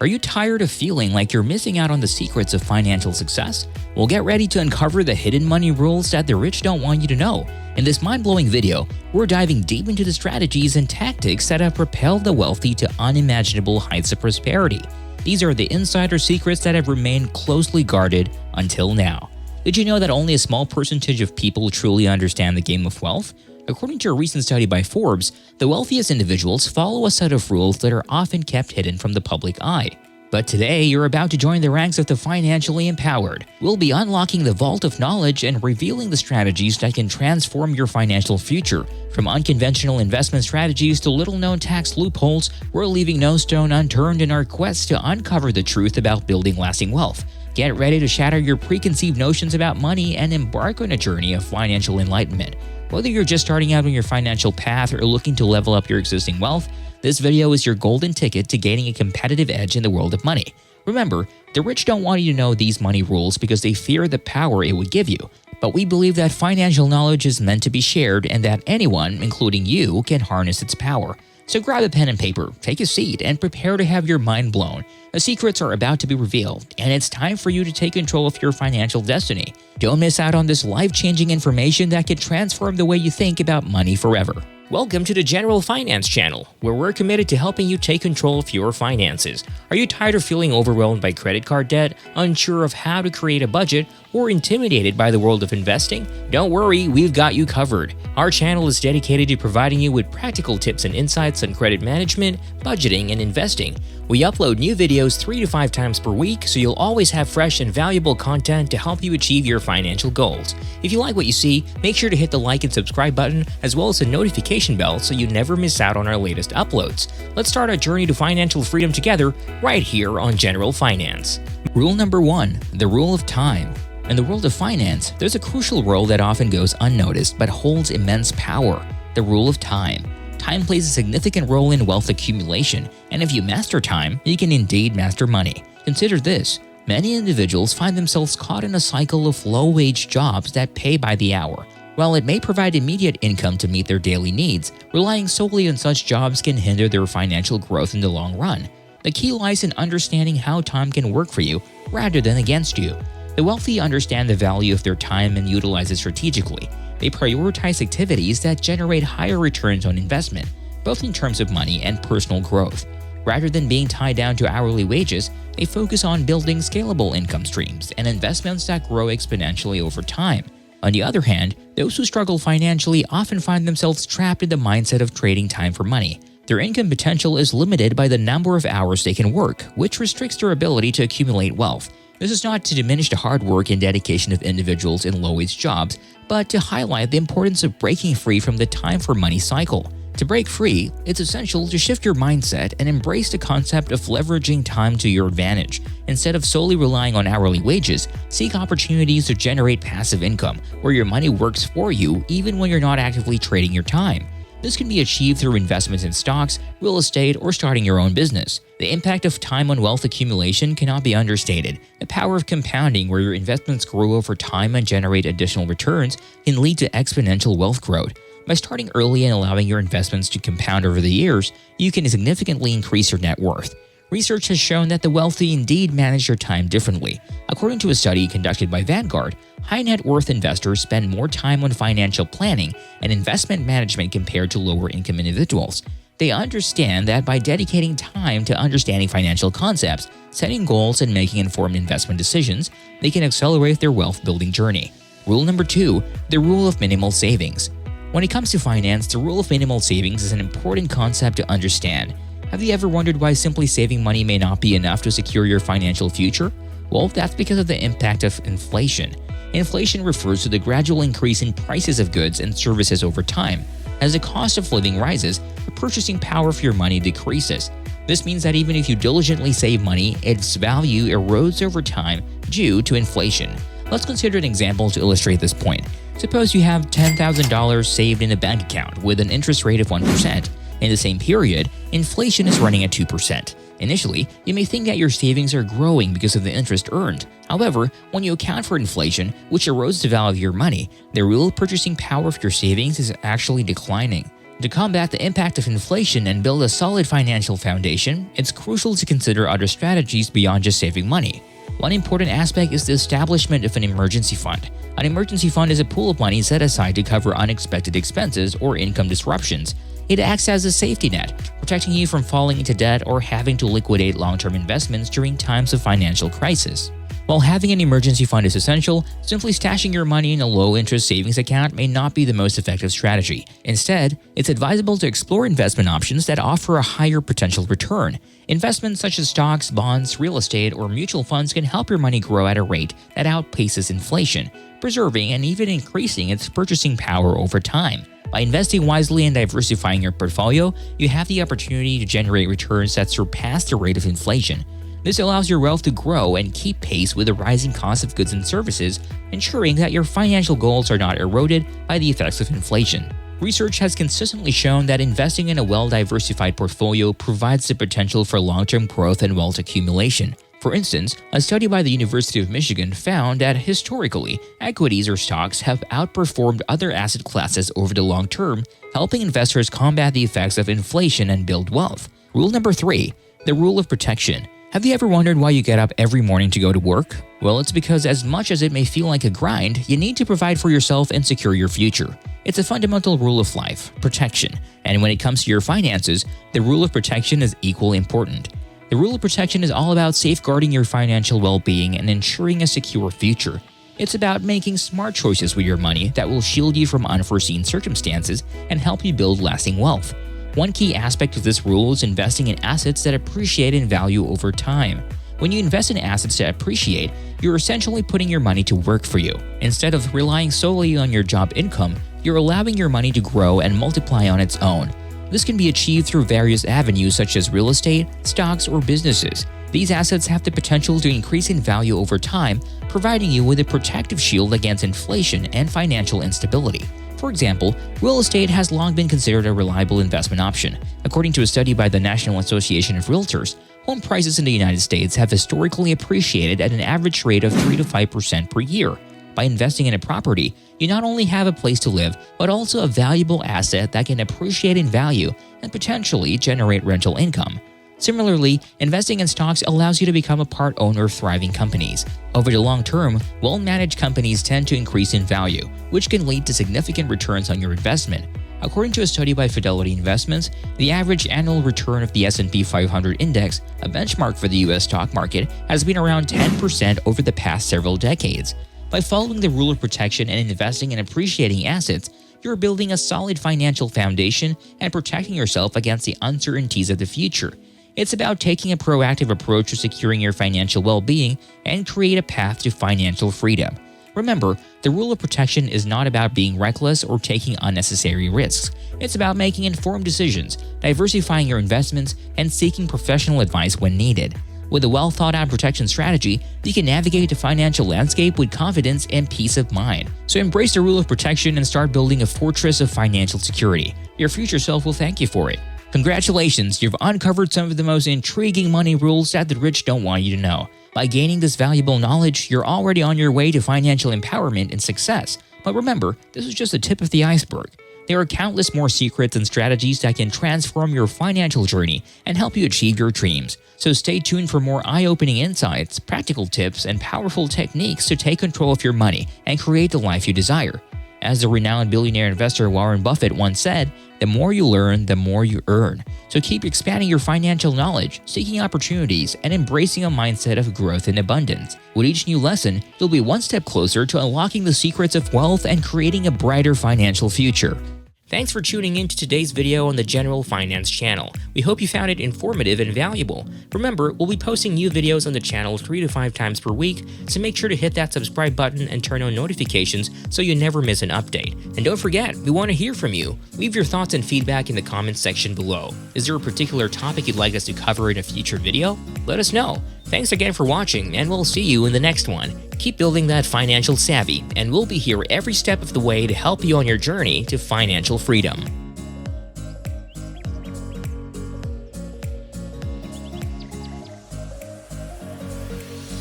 Are you tired of feeling like you're missing out on the secrets of financial success? Well, get ready to uncover the hidden money rules that the rich don't want you to know. In this mind-blowing video, we're diving deep into the strategies and tactics that have propelled the wealthy to unimaginable heights of prosperity. These are the insider secrets that have remained closely guarded until now. Did you know that only a small percentage of people truly understand the game of wealth? According to a recent study by Forbes, the wealthiest individuals follow a set of rules that are often kept hidden from the public eye. But today, you're about to join the ranks of the financially empowered. We'll be unlocking the vault of knowledge and revealing the strategies that can transform your financial future. From unconventional investment strategies to little-known tax loopholes, we're leaving no stone unturned in our quest to uncover the truth about building lasting wealth. Get ready to shatter your preconceived notions about money and embark on a journey of financial enlightenment. Whether you're just starting out on your financial path or looking to level up your existing wealth, this video is your golden ticket to gaining a competitive edge in the world of money. Remember, the rich don't want you to know these money rules because they fear the power it would give you. But we believe that financial knowledge is meant to be shared and that anyone, including you, can harness its power. So grab a pen and paper, take a seat, and prepare to have your mind blown. The secrets are about to be revealed, and it's time for you to take control of your financial destiny. Don't miss out on this life-changing information that could transform the way you think about money forever. Welcome to the General Finance channel, where we're committed to helping you take control of your finances. Are you tired of feeling overwhelmed by credit card debt, unsure of how to create a budget, or intimidated by the world of investing? Don't worry, we've got you covered. Our channel is dedicated to providing you with practical tips and insights on credit management, budgeting, and investing. We upload new videos 3 to 5 times per week, so you'll always have fresh and valuable content to help you achieve your financial goals. If you like what you see, make sure to hit the like and subscribe button, as well as the notification bell so you never miss out on our latest uploads. Let's start our journey to financial freedom together right here on General Finance. Rule number 1, the rule of time. In the world of finance, there's a crucial role that often goes unnoticed but holds immense power: the rule of time. Time plays a significant role in wealth accumulation, and if you master time, you can indeed master money. Consider this: many individuals find themselves caught in a cycle of low-wage jobs that pay by the hour. While it may provide immediate income to meet their daily needs, relying solely on such jobs can hinder their financial growth in the long run. The key lies in understanding how time can work for you rather than against you. The wealthy understand the value of their time and utilize it strategically. They prioritize activities that generate higher returns on investment, both in terms of money and personal growth. Rather than being tied down to hourly wages, they focus on building scalable income streams and investments that grow exponentially over time. On the other hand, those who struggle financially often find themselves trapped in the mindset of trading time for money. Their income potential is limited by the number of hours they can work, which restricts their ability to accumulate wealth. This is not to diminish the hard work and dedication of individuals in low-wage jobs, but to highlight the importance of breaking free from the time for money cycle. To break free, it's essential to shift your mindset and embrace the concept of leveraging time to your advantage. Instead of solely relying on hourly wages, seek opportunities to generate passive income, where your money works for you even when you're not actively trading your time. This can be achieved through investments in stocks, real estate, or starting your own business. The impact of time on wealth accumulation cannot be understated. The power of compounding, where your investments grow over time and generate additional returns, can lead to exponential wealth growth. By starting early and allowing your investments to compound over the years, you can significantly increase your net worth. Research has shown that the wealthy indeed manage their time differently. According to a study conducted by Vanguard, high net worth investors spend more time on financial planning and investment management compared to lower income individuals. They understand that by dedicating time to understanding financial concepts, setting goals, and making informed investment decisions, they can accelerate their wealth building journey. Rule number 2, the rule of minimal savings. When it comes to finance, the rule of minimal savings is an important concept to understand. Have you ever wondered why simply saving money may not be enough to secure your financial future? Well, that's because of the impact of inflation. Inflation refers to the gradual increase in prices of goods and services over time. As the cost of living rises, the purchasing power of your money decreases. This means that even if you diligently save money, its value erodes over time due to inflation. Let's consider an example to illustrate this point. Suppose you have $10,000 saved in a bank account with an interest rate of 1%. In the same period, inflation is running at 2%. Initially, you may think that your savings are growing because of the interest earned. However, when you account for inflation, which erodes the value of your money, the real purchasing power of your savings is actually declining. To combat the impact of inflation and build a solid financial foundation, it's crucial to consider other strategies beyond just saving money. One important aspect is the establishment of an emergency fund. An emergency fund is a pool of money set aside to cover unexpected expenses or income disruptions. It acts as a safety net, protecting you from falling into debt or having to liquidate long-term investments during times of financial crisis. While having an emergency fund is essential, simply stashing your money in a low-interest savings account may not be the most effective strategy. Instead, it's advisable to explore investment options that offer a higher potential return. Investments such as stocks, bonds, real estate, or mutual funds can help your money grow at a rate that outpaces inflation, preserving and even increasing its purchasing power over time. By investing wisely and diversifying your portfolio, you have the opportunity to generate returns that surpass the rate of inflation. This allows your wealth to grow and keep pace with the rising cost of goods and services, ensuring that your financial goals are not eroded by the effects of inflation. Research has consistently shown that investing in a well-diversified portfolio provides the potential for long-term growth and wealth accumulation. For instance, a study by the University of Michigan found that historically, equities or stocks have outperformed other asset classes over the long term, helping investors combat the effects of inflation and build wealth. Rule number 3, the rule of protection. Have you ever wondered why you get up every morning to go to work? Well, it's because as much as it may feel like a grind, you need to provide for yourself and secure your future. It's a fundamental rule of life, protection. And when it comes to your finances, the rule of protection is equally important. The rule of protection is all about safeguarding your financial well-being and ensuring a secure future. It's about making smart choices with your money that will shield you from unforeseen circumstances and help you build lasting wealth. One key aspect of this rule is investing in assets that appreciate in value over time. When you invest in assets that appreciate, you're essentially putting your money to work for you. Instead of relying solely on your job income, you're allowing your money to grow and multiply on its own. This can be achieved through various avenues such as real estate, stocks, or businesses. These assets have the potential to increase in value over time, providing you with a protective shield against inflation and financial instability. For example, real estate has long been considered a reliable investment option. According to a study by the National Association of Realtors, home prices in the United States have historically appreciated at an average rate of 3 to 5% per year. By investing in a property, you not only have a place to live, but also a valuable asset that can appreciate in value and potentially generate rental income. Similarly, investing in stocks allows you to become a part owner of thriving companies. Over the long term, well-managed companies tend to increase in value, which can lead to significant returns on your investment. According to a study by Fidelity Investments, the average annual return of the S&P 500 index, a benchmark for the U.S. stock market, has been around 10% over the past several decades. By following the rule of protection and investing in appreciating assets, you're building a solid financial foundation and protecting yourself against the uncertainties of the future. It's about taking a proactive approach to securing your financial well-being and create a path to financial freedom. Remember, the rule of protection is not about being reckless or taking unnecessary risks. It's about making informed decisions, diversifying your investments, and seeking professional advice when needed. With a well-thought-out protection strategy, you can navigate the financial landscape with confidence and peace of mind. So embrace the rule of protection and start building a fortress of financial security. Your future self will thank you for it. Congratulations, you've uncovered some of the most intriguing money rules that the rich don't want you to know. By gaining this valuable knowledge, you're already on your way to financial empowerment and success. But remember, this is just the tip of the iceberg. There are countless more secrets and strategies that can transform your financial journey and help you achieve your dreams. So stay tuned for more eye-opening insights, practical tips, and powerful techniques to take control of your money and create the life you desire. As the renowned billionaire investor Warren Buffett once said, the more you learn, the more you earn. So keep expanding your financial knowledge, seeking opportunities, and embracing a mindset of growth and abundance. With each new lesson, you'll be one step closer to unlocking the secrets of wealth and creating a brighter financial future. Thanks for tuning in to today's video on the General Finance channel. We hope you found it informative and valuable. Remember, we'll be posting new videos on the channel 3 to 5 times per week, so make sure to hit that subscribe button and turn on notifications so you never miss an update. And don't forget, we want to hear from you. Leave your thoughts and feedback in the comments section below. Is there a particular topic you'd like us to cover in a future video? Let us know. Thanks again for watching, and we'll see you in the next one. Keep building that financial savvy, and we'll be here every step of the way to help you on your journey to financial freedom.